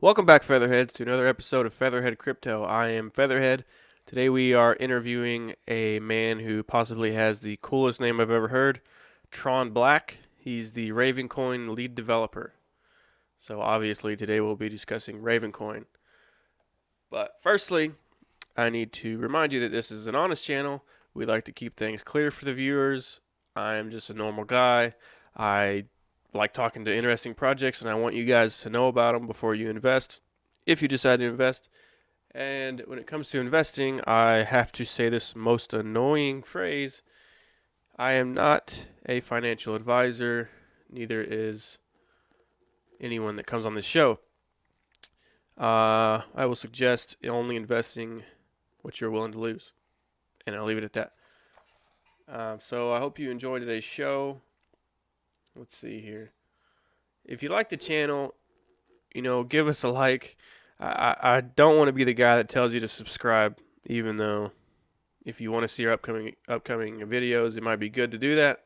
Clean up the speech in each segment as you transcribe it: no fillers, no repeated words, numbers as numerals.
Welcome back, Featherheads, to another episode of Featherhead Crypto. I am Featherhead. Today we are interviewing a man who possibly has the coolest name I've ever heard, Tron Black. He's the Ravencoin Lead Developer. So obviously today we'll be discussing Ravencoin. But firstly, I need to remind you that this is an honest channel. We like to keep things clear for the viewers. I am just a normal guy. I like talking to interesting projects, and I want you guys to know about them before you invest, if you decide to invest. And when it comes to investing, I have to say this most annoying phrase: I am not a financial advisor, neither is anyone that comes on this show. I will suggest only investing what you're willing to lose, and I'll leave it at that. So I hope you enjoyed today's show. Let's see here. If you like the channel, give us a like. I don't want to be the guy that tells you to subscribe, even though if you want to see our upcoming videos, it might be good to do that.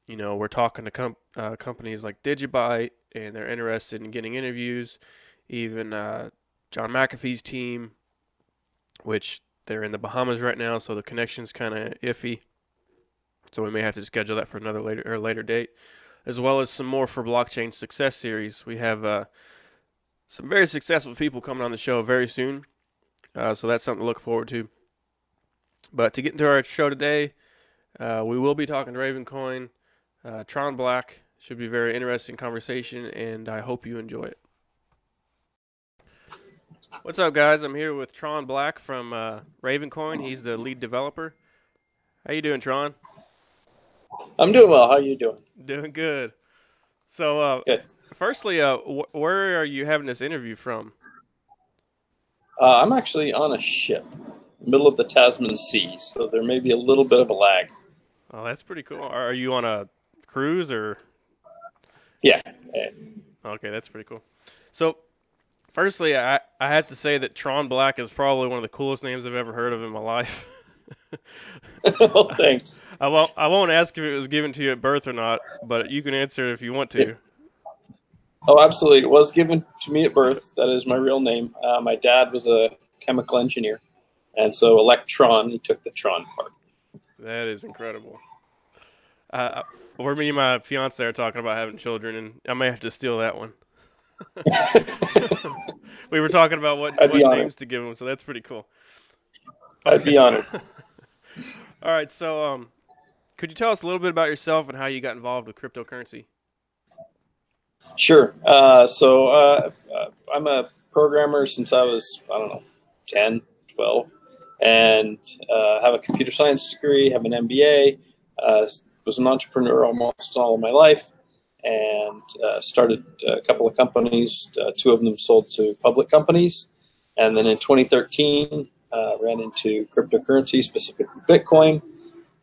We're talking to companies like Digibyte, and they're interested in getting interviews. Even John McAfee's team, which they're in the Bahamas right now, so the connection's kind of iffy. So we may have to schedule that for another later date, as well as some more for Blockchain Success Series. We have some very successful people coming on the show very soon, so that's something to look forward to. But to get into our show today, we will be talking to Ravencoin. Tron Black should be a very interesting conversation, and I hope you enjoy it. What's up, guys? I'm here with Tron Black from Ravencoin. He's the lead developer. How you doing, Tron? I'm doing well. How are you doing? Doing good. So, Good. Firstly, where are you having this interview from? I'm actually on a ship, middle of the Tasman Sea, so there may be a little bit of a lag. Oh, that's pretty cool. Are you on a cruise or? Yeah. Okay, that's pretty cool. So, firstly, I have to say that Tron Black is probably one of the coolest names I've ever heard of in my life. Well, thanks. I won't ask if it was given to you at birth or not, but you can answer it if you want to. Oh, absolutely. It was given to me at birth. That is my real name. My dad was a chemical engineer, and so Electron, he took the Tron part. That is incredible. Me and my fiance are talking about having children, and I may have to steal that one. We were talking about what names to give them, so that's pretty cool. Okay. I'd be honored. All right, so could you tell us a little bit about yourself and how you got involved with cryptocurrency? Sure. I'm a programmer since I was, 10, 12, and have a computer science degree, have an MBA, was an entrepreneur almost all of my life, and started a couple of companies. Two of them sold to public companies. And then in 2013, ran into cryptocurrency, specifically Bitcoin,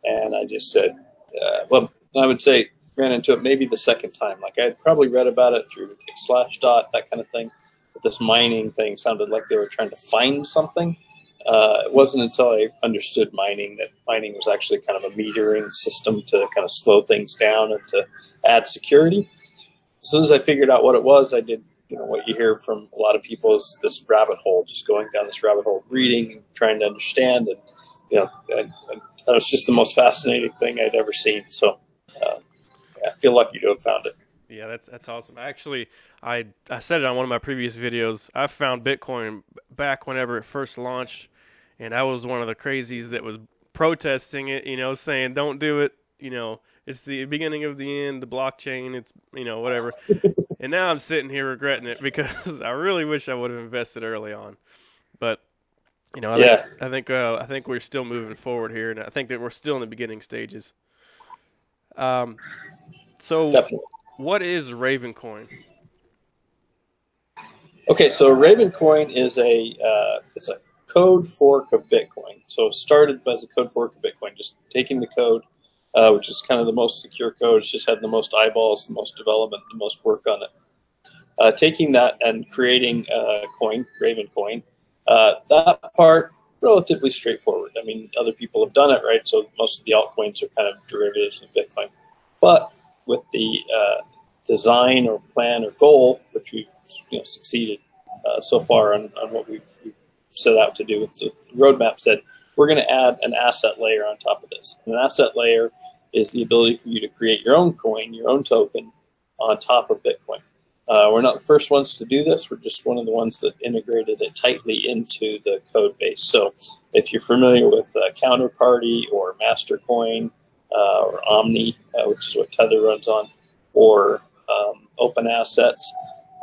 and I just said, I would say ran into it maybe the second time. Like I had probably read about it through Slashdot, that kind of thing, but this mining thing sounded like they were trying to find something. It wasn't until I understood mining that mining was actually kind of a metering system to kind of slow things down and to add security. As soon as I figured out what it was, I did what you hear from a lot of people is this rabbit hole, just going down this rabbit hole, reading and trying to understand. And, that was just the most fascinating thing I'd ever seen. So I feel lucky to have found it. Yeah, that's awesome. Actually, I said it on one of my previous videos. I found Bitcoin back whenever it first launched, and I was one of the crazies that was protesting it, saying, don't do it. It's the beginning of the end, the blockchain, it's, whatever. And now I'm sitting here regretting it because I really wish I would have invested early on. But, I think we're still moving forward here, and I think that we're still in the beginning stages. So Definitely. What is Ravencoin? Okay, so Ravencoin is it's a code fork of Bitcoin. So it started as a code fork of Bitcoin, just taking the code, which is kind of the most secure code. It's just had the most eyeballs, the most development, the most work on it. Taking that and creating a coin, Ravencoin, that part, relatively straightforward. I mean, other people have done it, right? So most of the altcoins are kind of derivatives of Bitcoin. But with the design or plan or goal, which we've succeeded so far on what we've set out to do. So the roadmap said we're going to add an asset layer on top of this. And an asset layer is the ability for you to create your own coin, your own token on top of Bitcoin. We're not the first ones to do this. We're just one of the ones that integrated it tightly into the code base. So if you're familiar with Counterparty or Mastercoin or Omni, which is what Tether runs on, or Open Assets,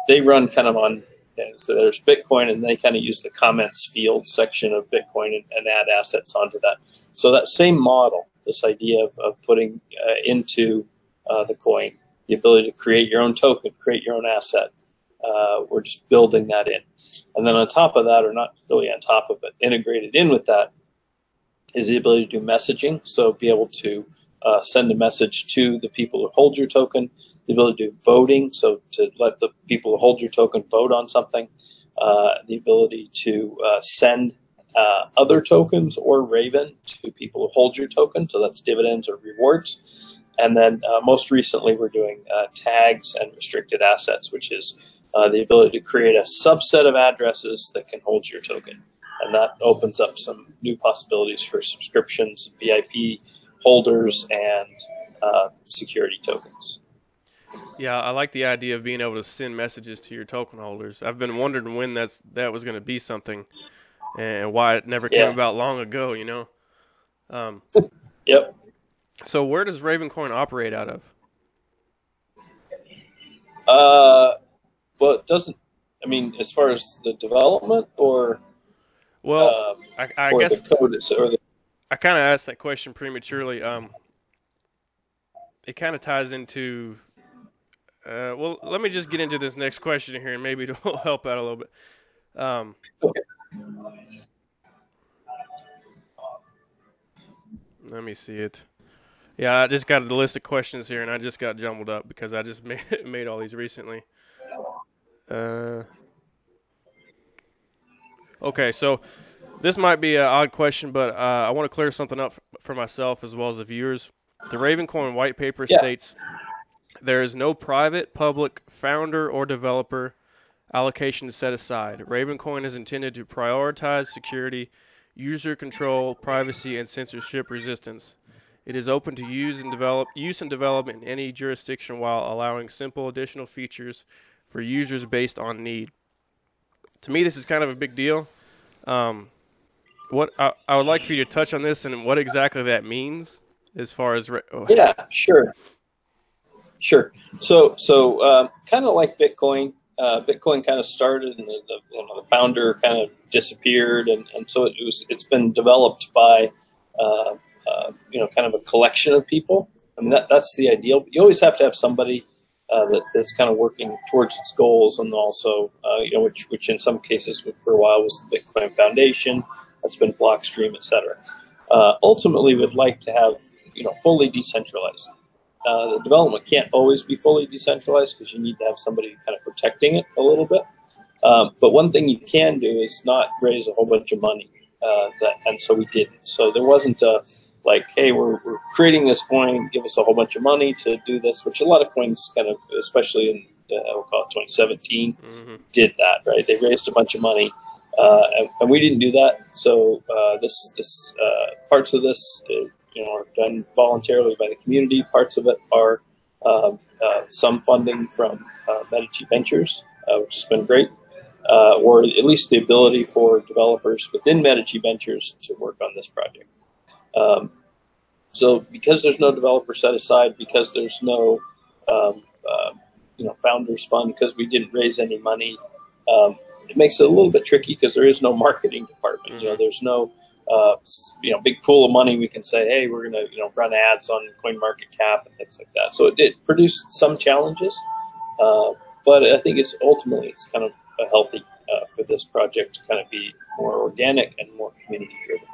they run kind of on, so there's Bitcoin, and they kind of use the comments field section of Bitcoin and add assets onto that. So that same model, this idea of putting into the coin the ability to create your own token, create your own asset, we're just building that in. And then on top of that, or not really on top of it, integrated in with that, is the ability to do messaging. So be able to send a message to the people who hold your token, the ability to do voting, so to let the people who hold your token vote on something, the ability to send other tokens or Raven to people who hold your token, so that's dividends or rewards. And then most recently, we're doing tags and restricted assets, which is the ability to create a subset of addresses that can hold your token. And that opens up some new possibilities for subscriptions, VIP holders, and security tokens. Yeah, I like the idea of being able to send messages to your token holders. I've been wondering when that was going to be something, and why it never came about long ago, Yep. So where does Ravencoin operate out of? Well, it doesn't, as far as the development or... Well, I or guess the code is, or the... I kind of asked that question prematurely. It kind of ties into... well, let me just get into this next question here, and maybe it'll help out a little bit. Okay. Let me see it. Yeah, I just got the list of questions here, and I just got jumbled up because I just made all these recently. Okay, so this might be an odd question, but I want to clear something up for myself as well as the viewers. The Ravencoin white paper states there is no private, public, founder, or developer allocation set aside. Ravencoin is intended to prioritize security, user control, privacy, and censorship resistance. It is open to use and develop in any jurisdiction while allowing simple additional features for users based on need. To me, this is kind of a big deal. What I would like for you to touch on this and what exactly that means as far as... Yeah, sure. So kind of like Bitcoin, Bitcoin kind of started and the founder kind of disappeared, and so it's been developed by kind of a collection of people. That's the ideal. You always have to have somebody that's kind of working towards its goals, and also which in some cases for a while was the Bitcoin Foundation. That's been Blockstream, etc. Ultimately, we'd like to have fully decentralized. The development can't always be fully decentralized because you need to have somebody kind of protecting it a little bit. But one thing you can do is not raise a whole bunch of money, and so we didn't. So there wasn't like, hey, we're creating this coin, give us a whole bunch of money to do this, which a lot of coins kind of, especially in we'll call it 2017, did that, right? They raised a bunch of money, and we didn't do that. So this parts of this are done voluntarily by the community. Parts of it are some funding from Medici Ventures, which has been great, or at least the ability for developers within Medici Ventures to work on this project. So because there's no developer set aside, because there's no founders fund, because we didn't raise any money, it makes it a little bit tricky because there is no marketing department. There's no big pool of money we can say, hey, we're going to run ads on CoinMarketCap and things like that. So it did produce some challenges, but I think it's kind of a healthy for this project to kind of be more organic and more community driven.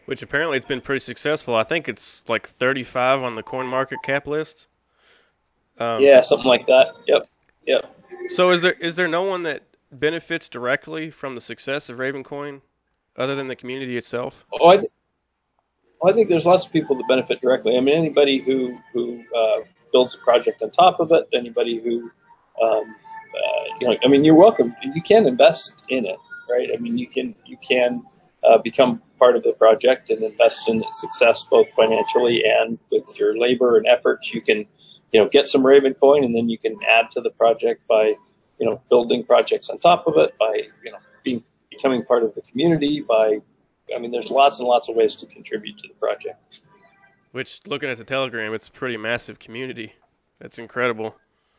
Which apparently it's been pretty successful. I think it's like 35 on the CoinMarketCap list. Yeah, something like that. Yep. So is there no one that benefits directly from the success of Ravencoin other than the community itself? I think there's lots of people that benefit directly. Anybody who builds a project on top of it, anybody who, I mean, you're welcome. You can invest in it, right? I mean, you can become part of the project and invest in its success, both financially and with your labor and efforts. You can, get some Ravencoin, and then you can add to the project by, building projects on top of it, by, becoming part of the community, there's lots and lots of ways to contribute to the project. Which, looking at the Telegram, it's a pretty massive community. That's incredible.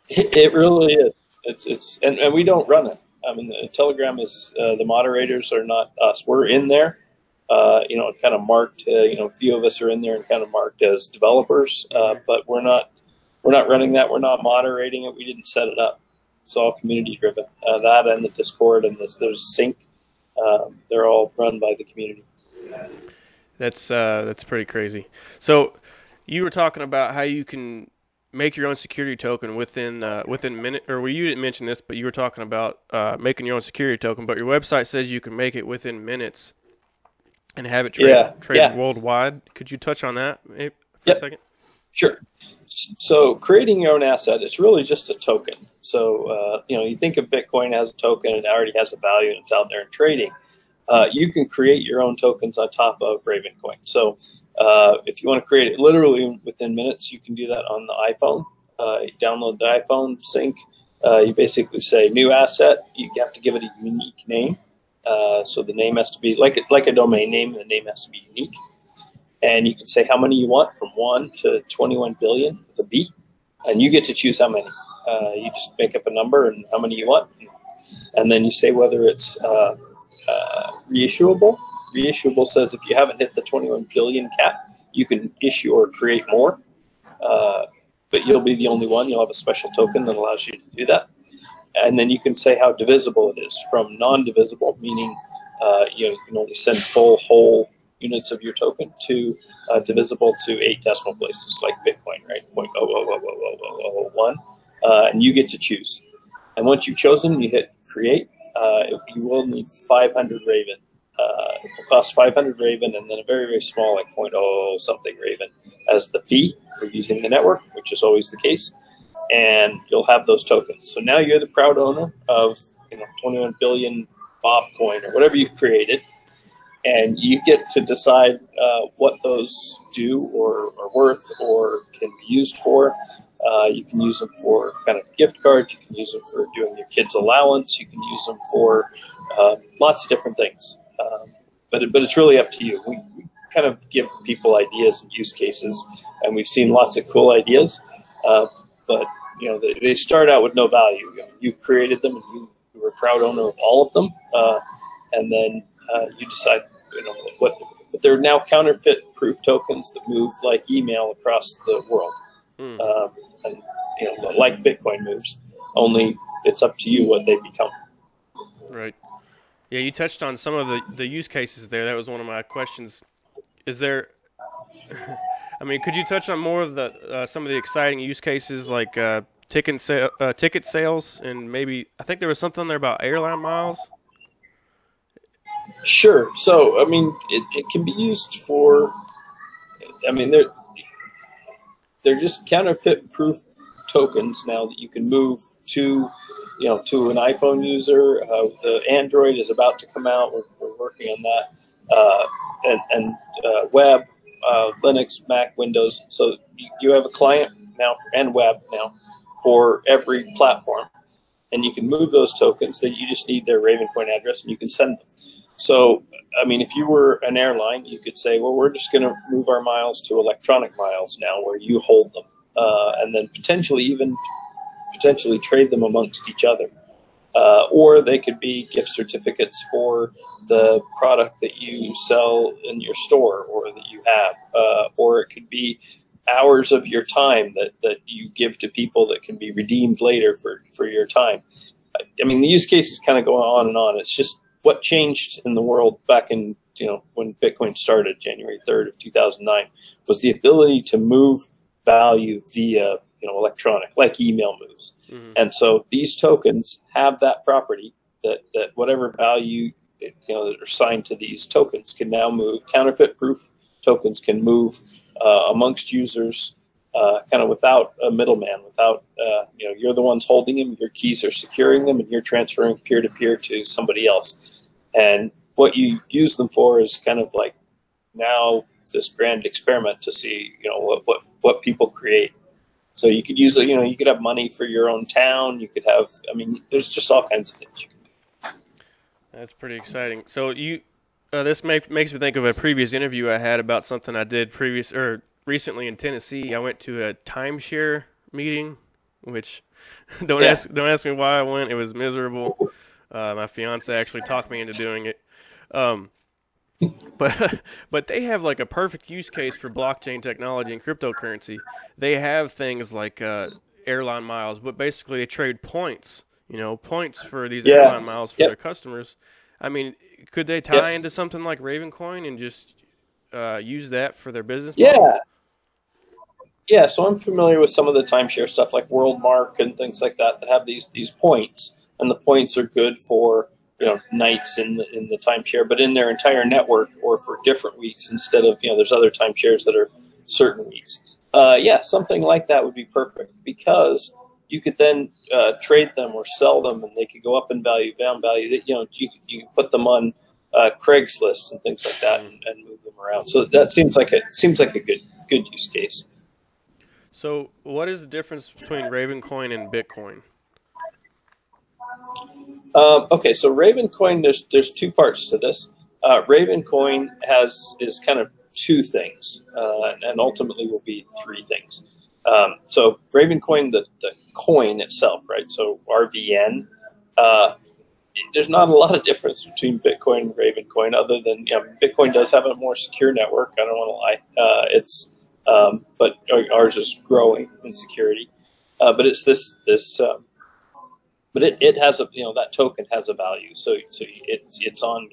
It really is. And we don't run it. I mean, the Telegram is, the moderators are not us. We're in there, kind of marked, a few of us are in there and kind of marked as developers, but we're not running that. We're not moderating it. We didn't set it up. It's all community driven. That and the Discord and there's Sync, they're all run by the community. That's pretty crazy. So you were talking about how you can make your own security token within minute, or you didn't mention this, but you were talking about making your own security token, but your website says you can make it within minutes and have it trade worldwide. Could you touch on that for a second? Sure. So creating your own asset, it's really just a token. So, you think of Bitcoin as a token and it already has a value and it's out there in trading. You can create your own tokens on top of Ravencoin. So if you want to create it literally within minutes, you can do that on the iPhone. You download the iPhone Sync. You basically say new asset. You have to give it a unique name. So the name has to be like a domain name. The name has to be unique. And you can say how many you want, from 1 to 21 billion with a B. And you get to choose how many. You just make up a number and how many you want. And then you say whether it's reissuable. Reissuable says if you haven't hit the 21 billion cap, you can issue or create more. But you'll be the only one. You'll have a special token that allows you to do that. And then you can say how divisible it is, from non-divisible, meaning you can only send full whole units of your token, to divisible to 8 decimal places, like Bitcoin, right? 0.0000001, and you get to choose. And once you've chosen, you hit create. You will need 500 Raven. It will cost 500 Raven, and then a very, very small, like 0.0 something Raven, as the fee for using the network, which is always the case. And you'll have those tokens. So now you're the proud owner of 21 billion Bob coin or whatever you've created, and you get to decide what those do or are worth or can be used for. You can use them for kind of gift cards. You can use them for doing your kids' allowance. You can use them for lots of different things. But it's really up to you. We kind of give people ideas and use cases, and we've seen lots of cool ideas. But they start out with no value. You've created them, and you are a proud owner of all of them, and then you decide what. But they're now counterfeit-proof tokens that move like email across the world, and like Bitcoin moves. Only it's up to you what they become. Right. Yeah, you touched on some of the use cases there. That was one of my questions. Is there? Could you touch on more of the some of the exciting use cases, like ticket sales, and maybe I think there was something there about airline miles? Sure. So it can be used for. They're just counterfeit-proof tokens now that you can move to an iPhone user. The Android is about to come out. We're working on that, and web. Linux, Mac, Windows. So you have a client now and web now for every platform, and you can move those tokens. That you just need their Ravencoin address, and you can send them. So, if you were an airline, you could say, well, we're just going to move our miles to electronic miles now, where you hold them, and then potentially trade them amongst each other. Or they could be gift certificates for the product that you sell in your store or that you have. Or it could be hours of your time that you give to people that can be redeemed later for your time. The use cases kind of go on and on. It's just what changed in the world back in, when Bitcoin started, January 3rd of 2009, was the ability to move value via electronic, like email moves. Mm-hmm. And so these tokens have that property that whatever value that are assigned to these tokens can now move. Counterfeit proof tokens can move amongst users kind of without a middleman, without, you're the ones holding them, your keys are securing them, and you're transferring peer-to-peer to somebody else. And what you use them for is kind of like now this grand experiment to see, what people create. So you could use it, you could have money for your own town. You could have, there's just all kinds of things you can do. That's pretty exciting. So this makes me think of a previous interview I had about something I did recently in Tennessee. I went to a timeshare meeting, which don't ask me why I went. It was miserable. My fiance actually talked me into doing it. But they have like a perfect use case for blockchain technology and cryptocurrency. They have things like airline miles, but basically they trade points. Points for these airline miles for their customers. Could they tie into something like Ravencoin and just use that for their business model? Yeah, so I'm familiar with some of the timeshare stuff like WorldMark and things like that have these points, and the points are good for nights in the timeshare, but in their entire network or for different weeks instead of there's other timeshares that are certain weeks. Something like that would be perfect because you could then trade them or sell them, and they could go up in value, down value. That you could put them on Craigslist and things like that, and move them around. So that seems like a good use case. So what is the difference between Ravencoin and Bitcoin? Okay, so Ravencoin, there's two parts to this. Ravencoin is kind of two things, and ultimately will be three things. So Ravencoin, the coin itself, right? So RVN, there's not a lot of difference between Bitcoin and Ravencoin, other than Bitcoin does have a more secure network. I don't want to lie. But ours is growing in security. But it's this. But it has that token has a value. So it's on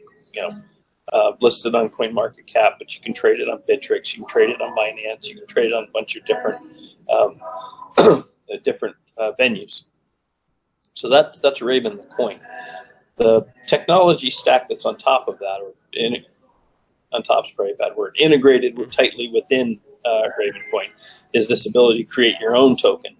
listed on CoinMarketCap, but you can trade it on Bittrex, you can trade it on Binance, you can trade it on a bunch of different venues. So that's Raven the coin. The technology stack that's on top of that, on top is probably a bad word, integrated tightly within Ravencoin, is this ability to create your own token.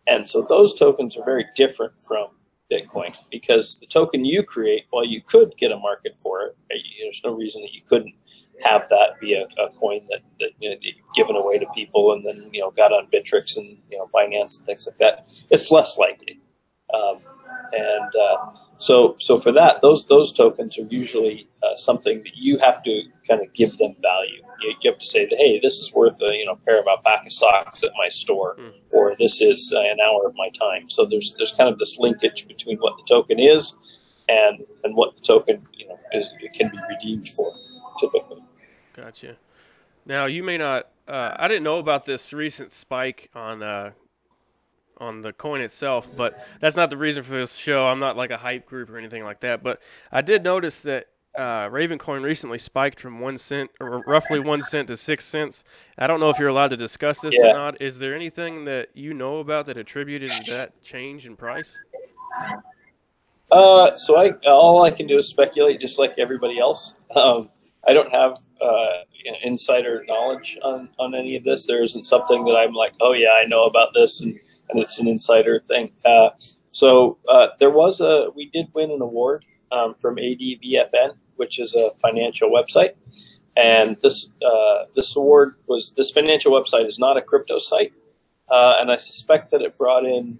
And so those tokens are very different from Bitcoin, because the token you create, while you could get a market for it, there's no reason that you couldn't have that be a coin that you've given away to people and then got on Bittrex and Binance and things like that. It's less likely, so for that, those tokens are usually something that you have to kind of give them value. You have to say that, hey, this is worth a pair of alpaca socks at my store, or this is an hour of my time. So there's kind of this linkage between what the token is and what the token it can be redeemed for, typically. Gotcha. Now you may not. I didn't know about this recent spike on the coin itself, but that's not the reason for this show. I'm not like a hype group or anything like that. But I did notice that Ravencoin recently spiked from 1 cent, or roughly 1 cent, to 6 cents. I don't know if you're allowed to discuss this or not. Is there anything that you know about that attributed to that change in price? So all I can do is speculate, just like everybody else. I don't have insider knowledge on any of this. There isn't something that I'm like, oh yeah, I know about this, and it's an insider thing. We did win an award from ADVFN, which is a financial website, and this financial website is not a crypto site, and I suspect that it brought in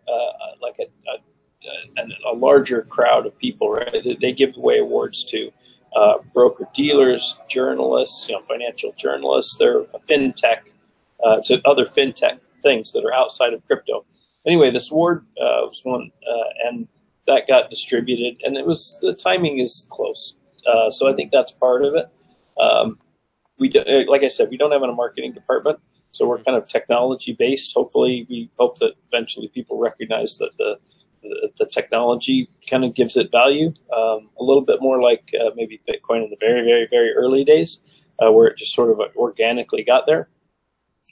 a larger crowd of people. Right, they give away awards to broker dealers, journalists, financial journalists. They're a fintech, to other fintech things that are outside of crypto. Anyway, this award was won, and that got distributed, and the timing is close. So I think that's part of it. Like I said, we don't have a marketing department, so we're kind of technology based. Hopefully, we hope that eventually people recognize that the technology kind of gives it value, a little bit more like maybe Bitcoin in the very, very, very early days, where it just sort of organically got there.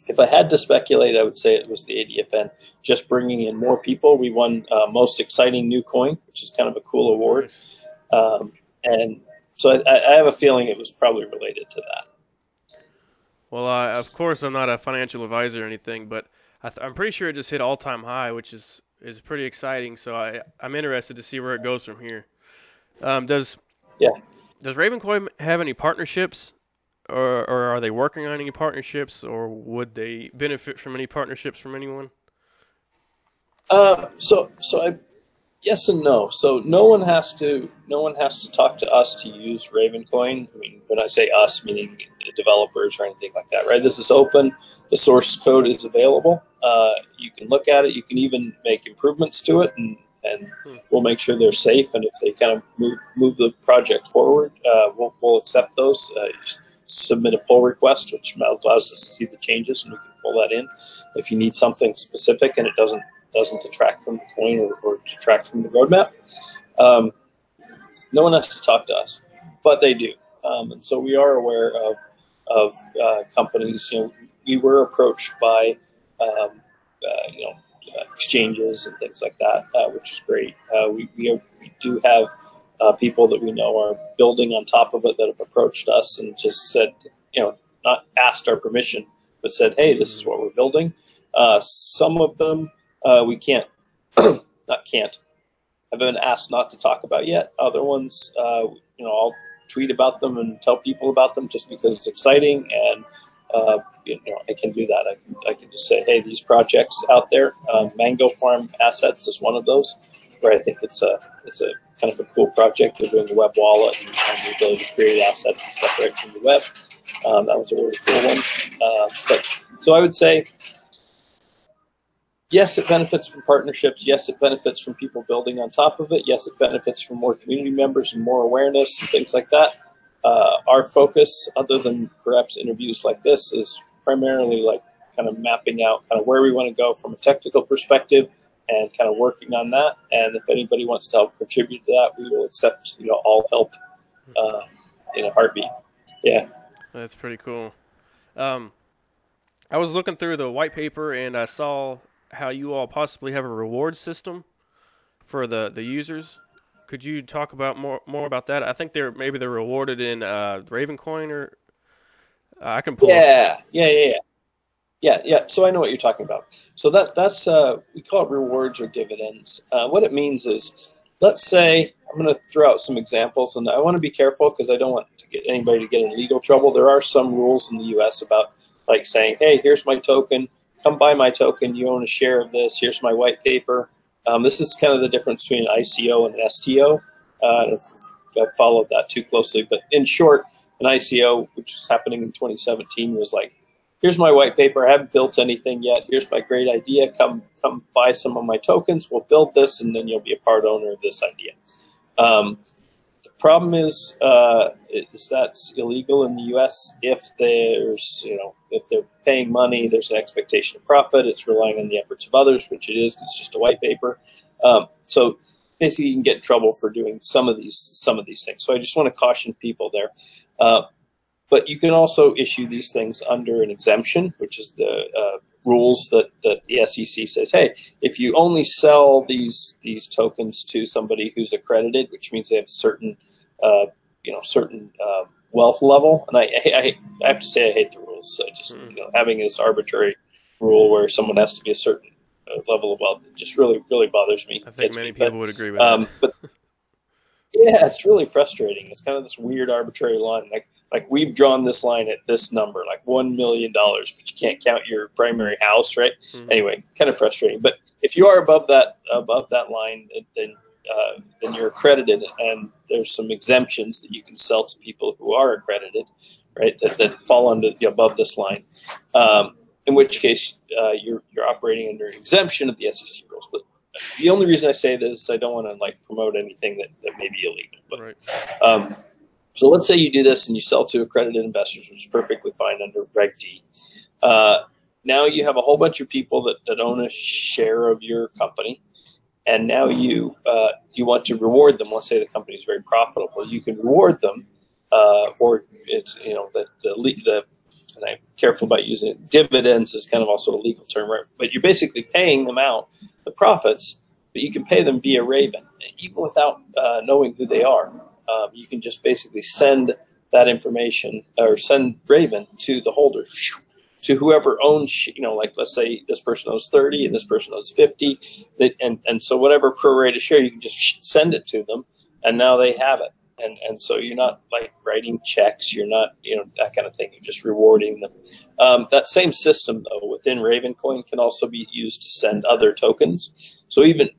If I had to speculate, I would say it was the ADFN just bringing in more people. We won Most Exciting New Coin, which is kind of a cool award. And so I have a feeling it was probably related to that. Well, of course, I'm not a financial advisor or anything, but I'm pretty sure it just hit all-time high, which is pretty exciting. So I'm interested to see where it goes from here. Does Yeah. Does Ravencoin have any partnerships, or are they working on any partnerships, or would they benefit from any partnerships from anyone? Yes and no. So no one has to talk to us to use Ravencoin. I mean, when I say us, meaning developers or anything like that, right? This is open. The source code is available. You can look at it. You can even make improvements to it, and we'll make sure they're safe. And if they kind of move the project forward, we'll accept those. Submit a pull request, which allows us to see the changes, and we can pull that in. If you need something specific and it doesn't detract from the coin or detract from the roadmap, no one has to talk to us, but they do. And so we are aware of companies. You know, we were approached by exchanges and things like that, which is great. We do have people that we know are building on top of it that have approached us and just said, not asked our permission, but said, hey, this is what we're building. Some of them we can't, have been asked not to talk about yet. Other ones, I'll tweet about them and tell people about them just because it's exciting, and I can do that. I can just say, hey, these projects out there. Mango Farm Assets is one of those, where I think it's a kind of a cool project. They're doing a web wallet and the ability to create assets and stuff right from the web. That was a really cool one. So I would say, yes, it benefits from partnerships. Yes, it benefits from people building on top of it. Yes, it benefits from more community members and more awareness and things like that. Our focus, other than perhaps interviews like this, is primarily like kind of mapping out kind of where we want to go from a technical perspective and kind of working on that. And if anybody wants to help contribute to that, we will accept all help in a heartbeat. Yeah, that's pretty cool. I was looking through the white paper and I saw how you all possibly have a reward system for the users. Could you talk about more about that? I think they're rewarded in Ravencoin, or I can pull. Yeah. So I know what you're talking about. So that's we call it rewards or dividends. What it means is, let's say, I'm going to throw out some examples, and I want to be careful because I don't want to get anybody to get in legal trouble. There are some rules in the U.S. about like saying, hey, here's my token. Come buy my token. You own a share of this. Here's my white paper. This is kind of the difference between an ICO and an STO. If I've followed that too closely. But in short, an ICO, which was happening in 2017, was like, here's my white paper. I haven't built anything yet. Here's my great idea. Come buy some of my tokens. We'll build this, and then you'll be a part owner of this idea. The problem is that's illegal in the U.S. if if they're paying money, there's an expectation of profit. It's relying on the efforts of others, which it is. It's just a white paper. So basically, you can get in trouble for doing some of these things. So I just want to caution people there. But you can also issue these things under an exemption, which is the rules that the SEC says, hey, if you only sell these tokens to somebody who's accredited, which means they have certain wealth level, and I have to say I hate the rules. I just having this arbitrary rule where someone has to be a certain level of wealth, it just really bothers me. I think many people would agree with that. But yeah, it's really frustrating. It's kind of this weird arbitrary line. Like we've drawn this line at this number, like $1 million, but you can't count your primary house, right? Mm-hmm. Anyway, kind of frustrating. But if you are above that line, then you're accredited, and there's some exemptions that you can sell to people who are accredited, right? That fall under above this line. In which case, you're operating under an exemption of the SEC rules. But the only reason I say this is I don't want to promote anything that may be illegal. But, right. So let's say you do this and you sell to accredited investors, which is perfectly fine under Reg D. Now you have a whole bunch of people that own a share of your company, and now you want to reward them. Let's say the company is very profitable. You can reward them, or it's and I'm careful about using it. Dividends is kind of also a legal term, right? But you're basically paying them out the profits, but you can pay them via Raven, even without knowing who they are. You can just basically send that information or send Raven to the holders, to whoever owns, like let's say this person owns 30 and this person owns 50, and so whatever pro rata share, you can just send it to them, and now they have it. And so you're not like writing checks, you're not, that kind of thing. You're just rewarding them. That same system, though, within Ravencoin can also be used to send other tokens. So it's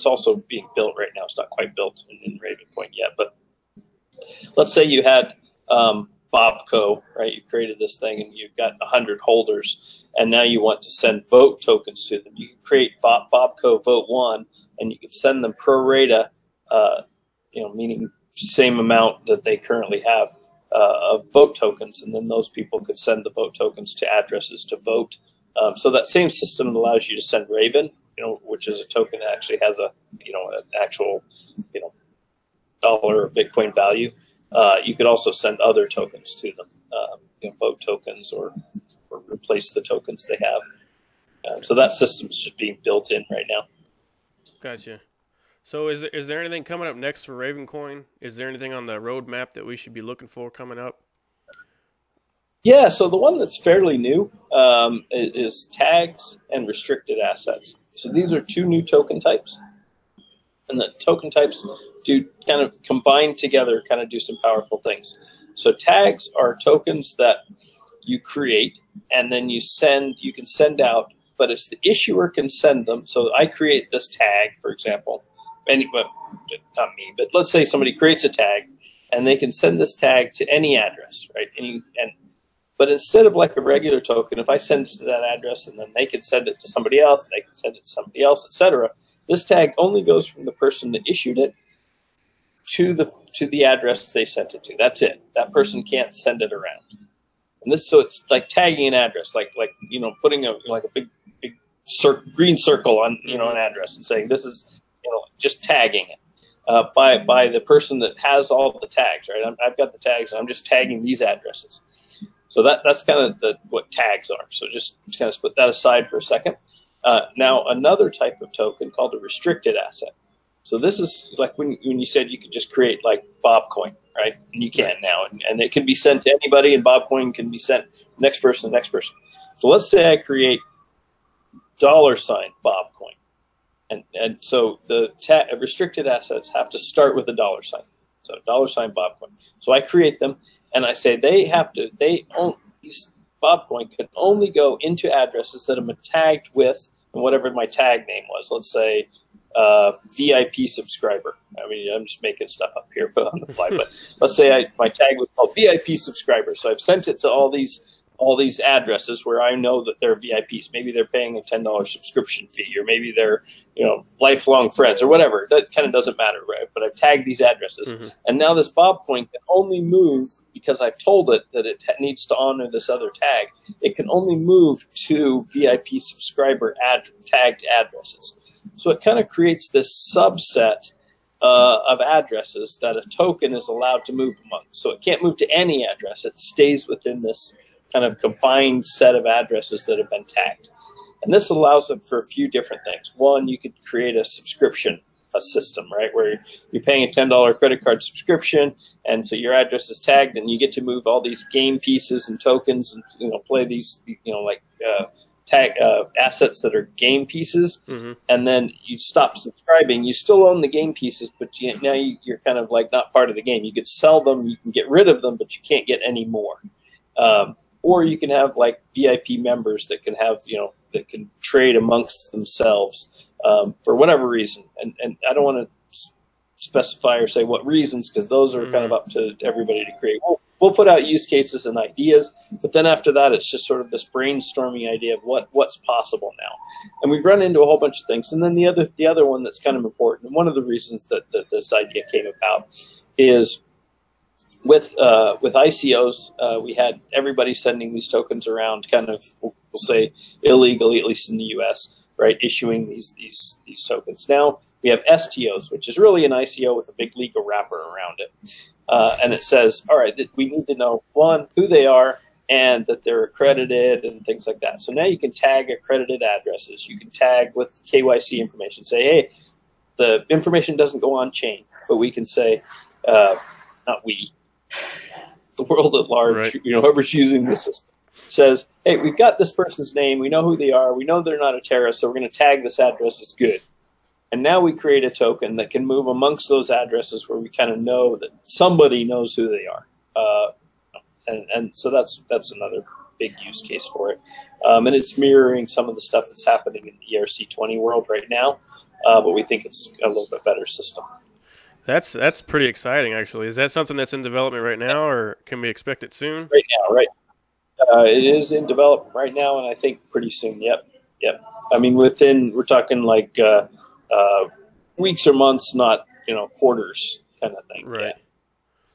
also being built right now. It's not quite built in Ravencoin yet, but let's say you had Bobco, right? You created this thing and you've got 100 holders, and now you want to send vote tokens to them. You can create Bobco Vote 1, and you can send them pro rata, meaning same amount that they currently have of vote tokens, and then those people could send the vote tokens to addresses to vote. So that same system allows you to send Raven, which is a token that actually has an actual, dollar or Bitcoin value. You could also send other tokens to them, vote tokens or replace the tokens they have. So that system's just being built in right now. Gotcha. So is there anything coming up next for Ravencoin? Is there anything on the roadmap that we should be looking for coming up? Yeah, so the one that's fairly new is tags and restricted assets. So these are two new token types. And the token types do kind of combine together, kind of do some powerful things. So tags are tokens that you create and then you can send out, but it's the issuer can send them. So I create this tag, for example. Not me, but let's say somebody creates a tag and they can send this tag to any address, right? But instead of like a regular token, if I send it to that address and then they can send it to somebody else, and they can send it to somebody else, etc., this tag only goes from the person that issued it to the address they sent it to. That's it. That person can't send it around. And so it's like tagging an address, like putting a big green circle on an address and saying this is just tagging it by the person that has all the tags, right? I've got the tags, and I'm just tagging these addresses. So that's kind of what tags are. So just kind of put that aside for a second. Now another type of token called a restricted asset. So this is like when you said you could just create like Bobcoin, right? And you can now, and it can be sent to anybody, and Bobcoin can be sent next person. So let's say I create $Bobcoin. And so the restricted assets have to start with a $. So $Bobcoin. So I create them, and I say these Bobcoin can only go into addresses that have been tagged with whatever my tag name was. Let's say VIP subscriber. I mean, I'm just making stuff up here, but on the fly. But let's say my tag was called VIP subscriber. So I've sent it to all these addresses where I know that they're VIPs. Maybe they're paying a $10 subscription fee, or maybe they're lifelong friends or whatever. That kind of doesn't matter, right? But I've tagged these addresses, and now this Bobcoin can only move because I've told it that it needs to honor this other tag. It can only move to VIP subscriber tagged addresses. So it kind of creates this subset of addresses that a token is allowed to move among. So it can't move to any address. It stays within this kind of confined set of addresses that have been tagged. And this allows them for a few different things. One, you could create a subscription system, right, where you're paying a $10 credit card subscription, and so your address is tagged, and you get to move all these game pieces and tokens, and play these tag assets that are game pieces, and then you stop subscribing. You still own the game pieces, but now you're kind of like not part of the game. You could sell them, you can get rid of them, but you can't get any more. Or you can have like VIP members that can have that can trade amongst themselves for whatever reason, and I don't want to specify or say what reasons, because those are kind of up to everybody to create. We'll put out use cases and ideas, but then after that, it's just sort of this brainstorming idea of what's possible now. And we've run into a whole bunch of things. And then the other one that's kind of important, and one of the reasons that this idea came about, is with ICOs, we had everybody sending these tokens around, kind of, we'll say illegally, at least in the U.S., right, issuing these tokens. Now we have STOs, which is really an ICO with a big legal wrapper around it. And it says, all right, we need to know, one, who they are, and that they're accredited and things like that. So now you can tag accredited addresses. You can tag with KYC information. Say, hey, the information doesn't go on chain, but we can say, not we, the world at large, right. Whoever's using the system, says, hey, we've got this person's name, we know who they are, we know they're not a terrorist, so we're going to tag this address as good. And now we create a token that can move amongst those addresses where we kind of know that somebody knows who they are. And so that's another big use case for it. And it's mirroring some of the stuff that's happening in the ERC20 world right now, but we think it's a little bit better system. That's pretty exciting, actually. Is that something that's in development right now, or can we expect it soon? Right now, right. It is in development right now, and I think pretty soon. Yep. I mean, we're talking like weeks or months, not quarters kind of thing. Right. Yeah.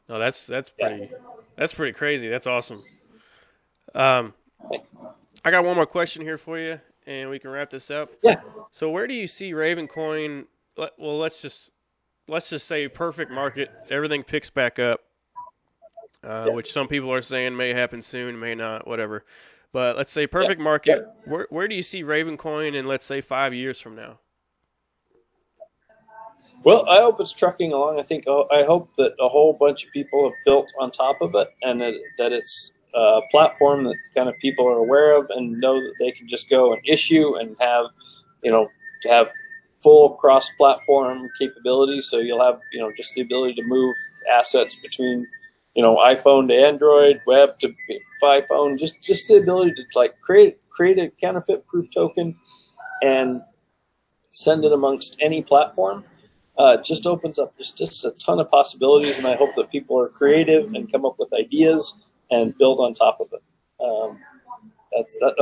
No, that's pretty crazy. That's awesome. I got one more question here for you, and we can wrap this up. Yeah. So where do you see Ravencoin? Well, let's just say perfect market. Everything picks back up. Which some people are saying may happen soon, may not, whatever. But let's say perfect market. Yeah. Where do you see Ravencoin in, let's say, 5 years from now? Well, I hope it's trucking along. I hope that a whole bunch of people have built on top of it, and that it's a platform that kind of people are aware of and know that they can just go and issue and have, to have full cross-platform capabilities. So you'll have, just the ability to move assets between iPhone to Android, web to iPhone, just the ability to create a counterfeit-proof token and send it amongst any platform. Just opens up just a ton of possibilities, and I hope that people are creative and come up with ideas and build on top of it.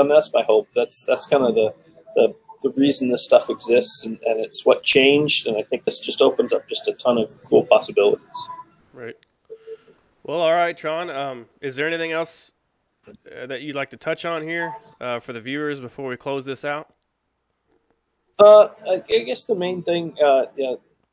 That's my hope. That's kind of the reason this stuff exists, and it's what changed, and I think this just opens up just a ton of cool possibilities. Right. Well, all right, Tron. Is there anything else that you'd like to touch on here for the viewers before we close this out? I guess the main thing,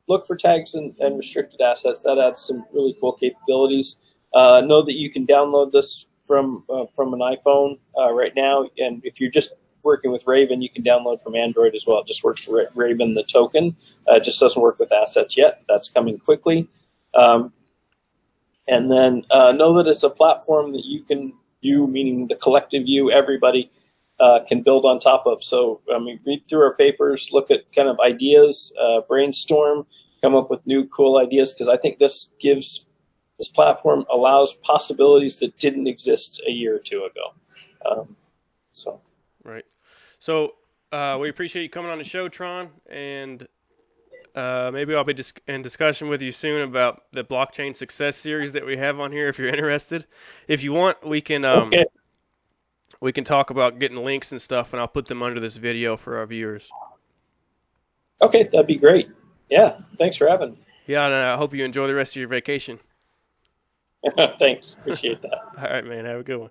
look for tags and restricted assets. That adds some really cool capabilities. Know that you can download this from an iPhone right now, and if you're just working with Raven, you can download from Android as well. It just works for Raven, the token. It just doesn't work with assets yet. That's coming quickly. And then know that it's a platform that you, meaning the collective you, everybody, can build on top of. So, read through our papers, look at kind of ideas, brainstorm, come up with new cool ideas, because I think this platform allows possibilities that didn't exist a year or two ago. Right. So we appreciate you coming on the show, Tron, and maybe I'll be in discussion with you soon about the blockchain success series that we have on here if you're interested. If you want, we can we can talk about getting links and stuff, and I'll put them under this video for our viewers. Okay, that'd be great. Yeah, thanks for having me. Yeah, and I hope you enjoy the rest of your vacation. Thanks. Appreciate that. All right, man. Have a good one.